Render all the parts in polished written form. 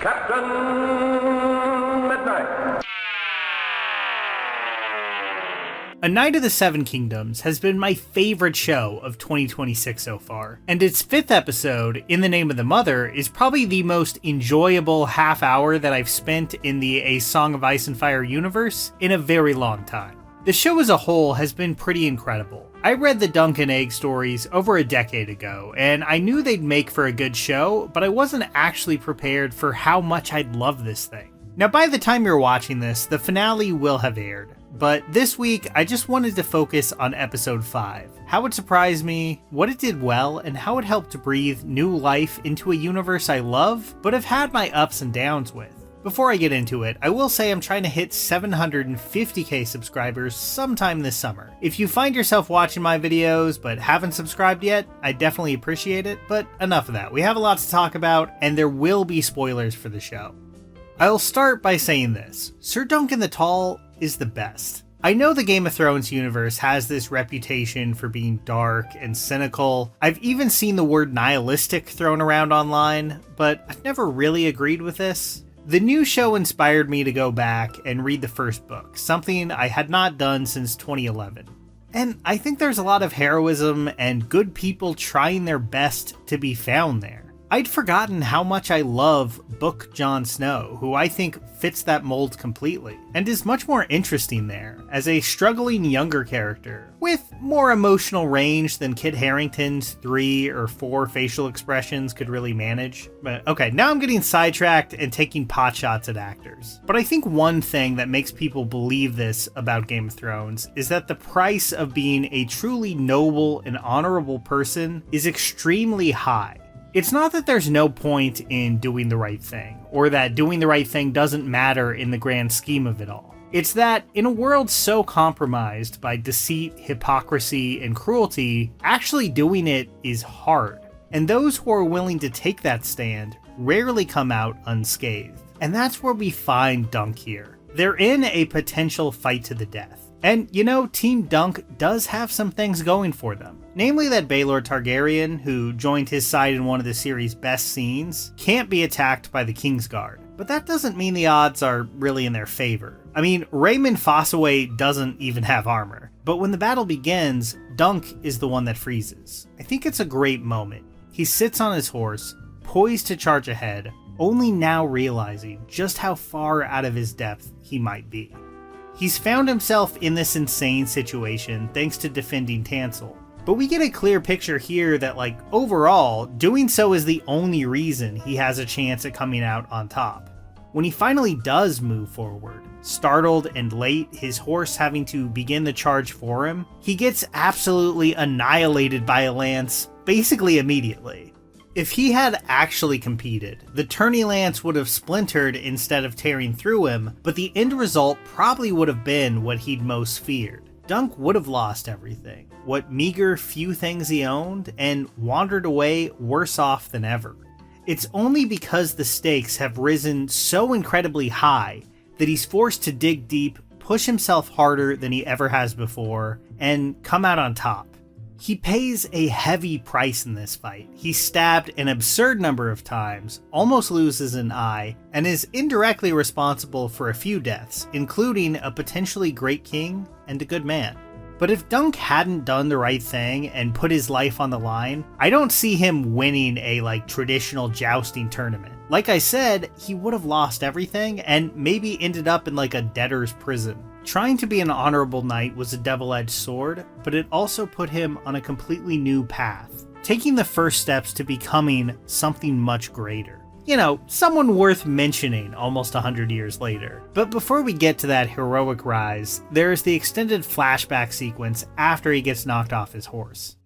Captain Midnight. A Knight of the Seven Kingdoms has been my favorite show of 2026 so far, and its 5th episode, In the Name of the Mother, is probably the most enjoyable half hour that I've spent in the A Song of Ice and Fire universe in a very long time. The show as a whole has been pretty incredible. I read the Dunk and Egg stories over a decade ago, and I knew they'd make for a good show, but I wasn't actually prepared for how much I'd love this thing. Now, by the time you're watching this, the finale will have aired. But this week, I just wanted to focus on episode 5, how it surprised me, what it did well, and how it helped to breathe new life into a universe I love, but have had my ups and downs with. Before I get into it, I will say I'm trying to hit 750k subscribers sometime this summer. If you find yourself watching my videos but haven't subscribed yet, I definitely appreciate it, but enough of that. We have a lot to talk about, and there will be spoilers for the show. I'll start by saying this, Sir Duncan the Tall is the best. I know the Game of Thrones universe has this reputation for being dark and cynical. I've even seen the word nihilistic thrown around online, but I've never really agreed with this. The new show inspired me to go back and read the first book, something I had not done since 2011. And I think there's a lot of heroism and good people trying their best to be found there. I'd forgotten how much I love Book Jon Snow, who I think fits that mold completely, and is much more interesting there, as a struggling younger character, with more emotional range than Kit Harington's 3 or 4 facial expressions could really manage. But okay, now I'm getting sidetracked and taking potshots at actors. But I think one thing that makes people believe this about Game of Thrones is that the price of being a truly noble and honorable person is extremely high. It's not that there's no point in doing the right thing, or that doing the right thing doesn't matter in the grand scheme of it all. It's that in a world so compromised by deceit, hypocrisy, and cruelty, actually doing it is hard. And those who are willing to take that stand rarely come out unscathed. And that's where we find Dunk here. They're in a potential fight to the death. And, you know, Team Dunk does have some things going for them. Namely that Baelor Targaryen, who joined his side in one of the series' best scenes, can't be attacked by the Kingsguard. But that doesn't mean the odds are really in their favor. I mean, Raymond Fossaway doesn't even have armor. But when the battle begins, Dunk is the one that freezes. I think it's a great moment. He sits on his horse, poised to charge ahead, only now realizing just how far out of his depth he might be. He's found himself in this insane situation thanks to defending Tansel. But we get a clear picture here that, like, overall, doing so is the only reason he has a chance at coming out on top. When he finally does move forward, startled and late, his horse having to begin the charge for him, he gets absolutely annihilated by a lance basically immediately. If he had actually competed, the tourney lance would have splintered instead of tearing through him, but the end result probably would have been what he'd most feared. Dunk would have lost everything, what meager few things he owned, and wandered away worse off than ever. It's only because the stakes have risen so incredibly high that he's forced to dig deep, push himself harder than he ever has before, and come out on top. He pays a heavy price in this fight. He's stabbed an absurd number of times, almost loses an eye, and is indirectly responsible for a few deaths, including a potentially great king and a good man. But if Dunk hadn't done the right thing and put his life on the line, I don't see him winning a traditional jousting tournament. Like I said, he would have lost everything and maybe ended up in a debtor's prison. Trying to be an honorable knight was a double-edged sword, but it also put him on a completely new path, taking the first steps to becoming something much greater. You know, someone worth mentioning almost 100 years later. But before we get to that heroic rise, there's the extended flashback sequence after he gets knocked off his horse.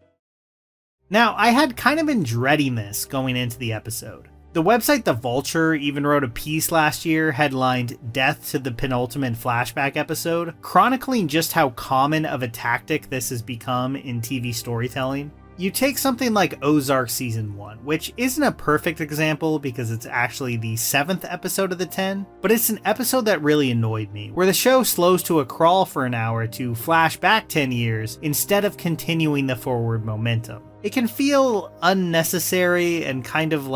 Now, I had kind of been dreading this going into the episode. The website The Vulture even wrote a piece last year headlined "Death to the Penultimate Flashback Episode," chronicling just how common of a tactic this has become in TV storytelling. You take something like Ozark Season 1, which isn't a perfect example because it's actually the 7th episode of the 10, but it's an episode that really annoyed me, where the show slows to a crawl for an hour to flash back 10 years instead of continuing the forward momentum. It can feel unnecessary and kind of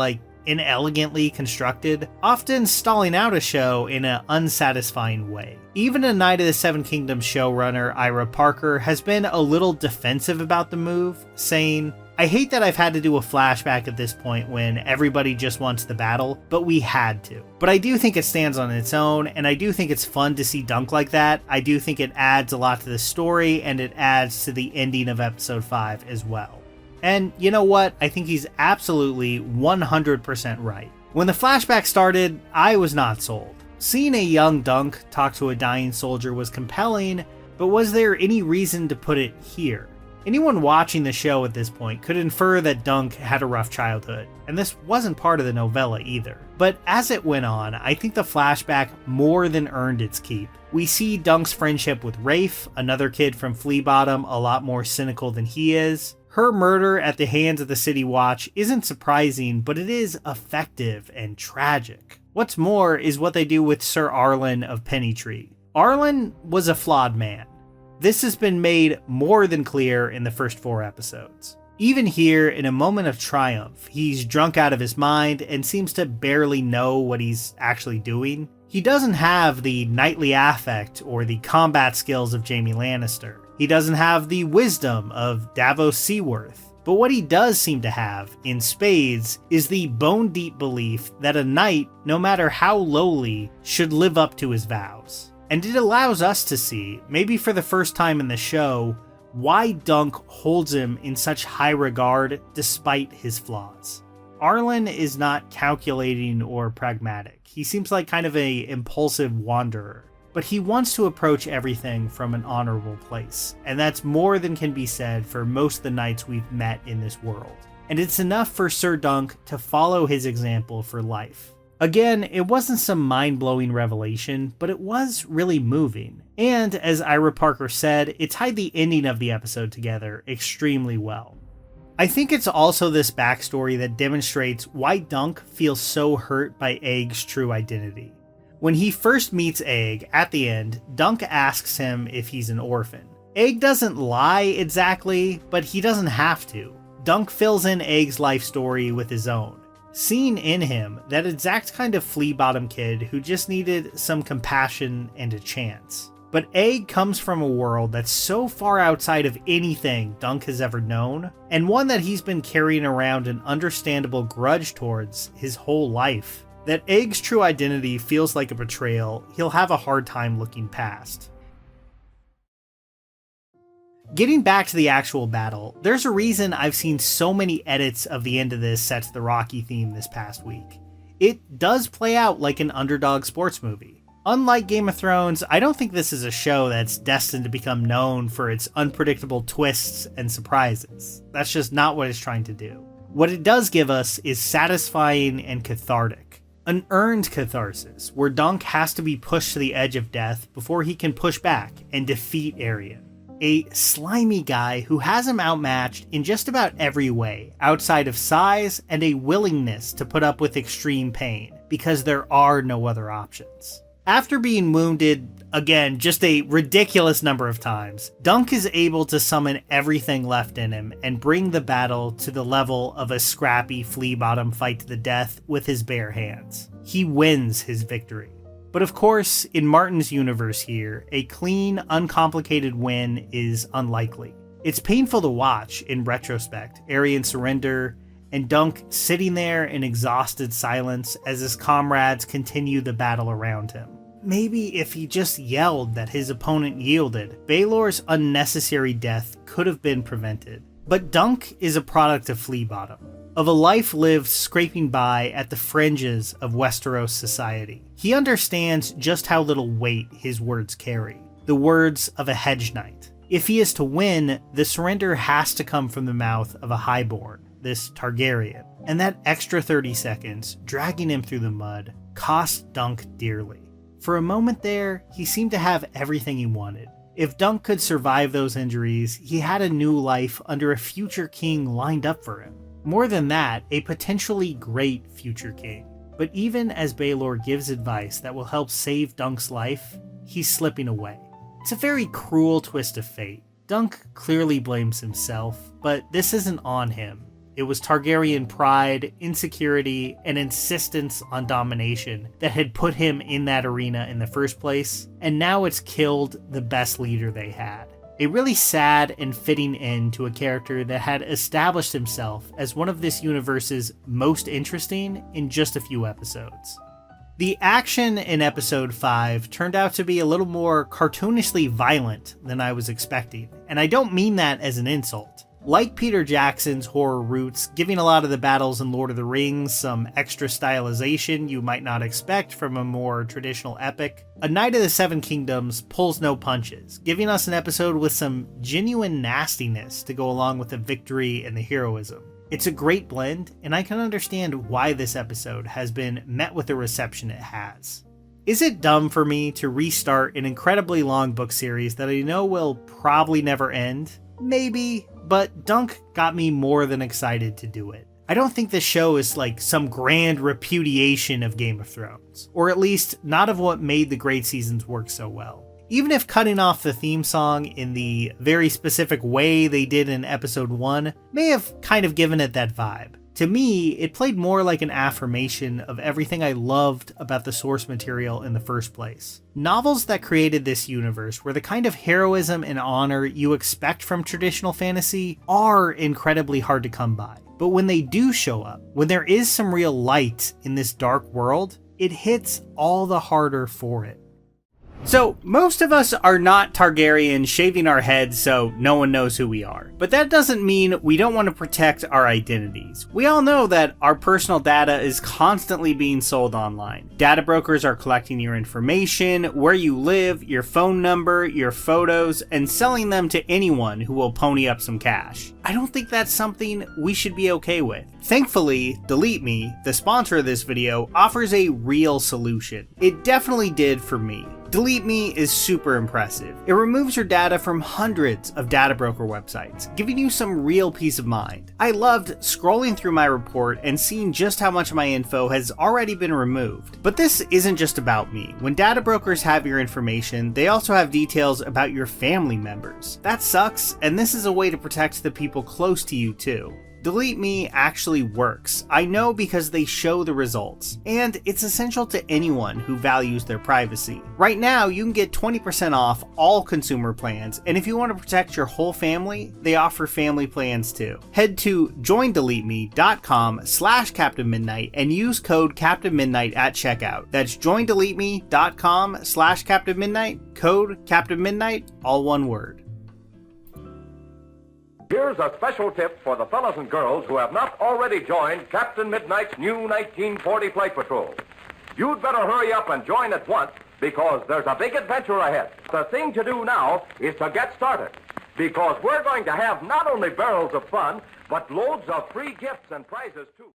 inelegantly constructed, often stalling out a show in an unsatisfying way. Even a Night of the Seven Kingdoms showrunner, Ira Parker, has been a little defensive about the move, saying, "I hate that I've had to do a flashback at this point when everybody just wants the battle, but we had to. But I do think it stands on its own, and I do think it's fun to see Dunk like that. I do think it adds a lot to the story, and it adds to the ending of episode 5 as well." And you know what? I think he's absolutely 100% right. When the flashback started, I was not sold. Seeing a young Dunk talk to a dying soldier was compelling, but was there any reason to put it here? Anyone watching the show at this point could infer that Dunk had a rough childhood, and this wasn't part of the novella either. But as it went on, I think the flashback more than earned its keep. We see Dunk's friendship with Rafe, another kid from Flea Bottom, a lot more cynical than he is. Her murder at the hands of the City Watch isn't surprising, but it is effective and tragic. What's more is what they do with Sir Arlen of Pennytree. Arlen was a flawed man. This has been made more than clear in the first 4 episodes. Even here, in a moment of triumph, he's drunk out of his mind and seems to barely know what he's actually doing. He doesn't have the knightly affect or the combat skills of Jaime Lannister. He doesn't have the wisdom of Davos Seaworth. But what he does seem to have, in spades, is the bone-deep belief that a knight, no matter how lowly, should live up to his vows. And it allows us to see, maybe for the first time in the show, why Dunk holds him in such high regard despite his flaws. Arlen is not calculating or pragmatic. He seems like kind of an impulsive wanderer. But he wants to approach everything from an honorable place, and that's more than can be said for most of the knights we've met in this world. And it's enough for Sir Dunk to follow his example for life. Again, it wasn't some mind-blowing revelation, but it was really moving. And as Ira Parker said, it tied the ending of the episode together extremely well. I think it's also this backstory that demonstrates why Dunk feels so hurt by Egg's true identity. When he first meets Egg, at the end, Dunk asks him if he's an orphan. Egg doesn't lie exactly, but he doesn't have to. Dunk fills in Egg's life story with his own, seeing in him that exact kind of flea bottom kid who just needed some compassion and a chance. But Egg comes from a world that's so far outside of anything Dunk has ever known, and one that he's been carrying around an understandable grudge towards his whole life, that Egg's true identity feels like a betrayal he'll have a hard time looking past. Getting back to the actual battle, there's a reason I've seen so many edits of the end of this set to the Rocky theme this past week. It does play out like an underdog sports movie. Unlike Game of Thrones, I don't think this is a show that's destined to become known for its unpredictable twists and surprises. That's just not what it's trying to do. What it does give us is satisfying and cathartic. An earned catharsis, where Dunk has to be pushed to the edge of death before he can push back and defeat Aryan. A slimy guy who has him outmatched in just about every way, outside of size and a willingness to put up with extreme pain, because there are no other options. After being wounded, again, just a ridiculous number of times, Dunk is able to summon everything left in him and bring the battle to the level of a scrappy flea bottom fight to the death with his bare hands. He wins his victory. But of course, in Martin's universe here, a clean, uncomplicated win is unlikely. It's painful to watch, in retrospect, Aryan surrender, and Dunk sitting there in exhausted silence as his comrades continue the battle around him. Maybe if he just yelled that his opponent yielded, Baelor's unnecessary death could have been prevented. But Dunk is a product of Flea Bottom, of a life lived scraping by at the fringes of Westeros society. He understands just how little weight his words carry, the words of a hedge knight. If he is to win, the surrender has to come from the mouth of a highborn, this Targaryen, and that extra 30 seconds, dragging him through the mud, cost Dunk dearly. For a moment there, he seemed to have everything he wanted. If Dunk could survive those injuries, he had a new life under a future king lined up for him. More than that, a potentially great future king. But even as Baelor gives advice that will help save Dunk's life, he's slipping away. It's a very cruel twist of fate. Dunk clearly blames himself, but this isn't on him. It was Targaryen pride, insecurity, and insistence on domination that had put him in that arena in the first place, and now it's killed the best leader they had. A really sad and fitting end to a character that had established himself as one of this universe's most interesting in just a few episodes. The action in episode 5 turned out to be a little more cartoonishly violent than I was expecting, and I don't mean that as an insult. Like Peter Jackson's horror roots, giving a lot of the battles in Lord of the Rings some extra stylization you might not expect from a more traditional epic, A Knight of the Seven Kingdoms pulls no punches, giving us an episode with some genuine nastiness to go along with the victory and the heroism. It's a great blend, and I can understand why this episode has been met with the reception it has. Is it dumb for me to restart an incredibly long book series that I know will probably never end? Maybe, but Dunk got me more than excited to do it. I don't think this show is like some grand repudiation of Game of Thrones, or at least not of what made the great seasons work so well. Even if cutting off the theme song in the very specific way they did in episode 1 may have kind of given it that vibe. To me, it played more like an affirmation of everything I loved about the source material in the first place. Novels that created this universe, where the kind of heroism and honor you expect from traditional fantasy are incredibly hard to come by. But when they do show up, when there is some real light in this dark world, it hits all the harder for it. So, most of us are not Targaryen shaving our heads so no one knows who we are. But that doesn't mean we don't want to protect our identities. We all know that our personal data is constantly being sold online. Data brokers are collecting your information, where you live, your phone number, your photos, and selling them to anyone who will pony up some cash. I don't think that's something we should be okay with. Thankfully, Delete Me, the sponsor of this video, offers a real solution. It definitely did for me. Delete Me is super impressive. It removes your data from hundreds of data broker websites, giving you some real peace of mind. I loved scrolling through my report and seeing just how much of my info has already been removed. But this isn't just about me. When data brokers have your information, they also have details about your family members. That sucks, and this is a way to protect the people close to you too. Delete Me actually works. I know because they show the results, and it's essential to anyone who values their privacy. Right now, you can get 20% off all consumer plans, and if you want to protect your whole family, they offer family plans too. Head to joindeleteme.com/CaptainMidnight and use code CaptainMidnight at checkout. That's joindeleteme.com/CaptainMidnight, code CaptainMidnight, all one word. Here's a special tip for the fellas and girls who have not already joined Captain Midnight's new 1940 Flight Patrol. You'd better hurry up and join at once, because there's a big adventure ahead. The thing to do now is to get started, because we're going to have not only barrels of fun, but loads of free gifts and prizes too.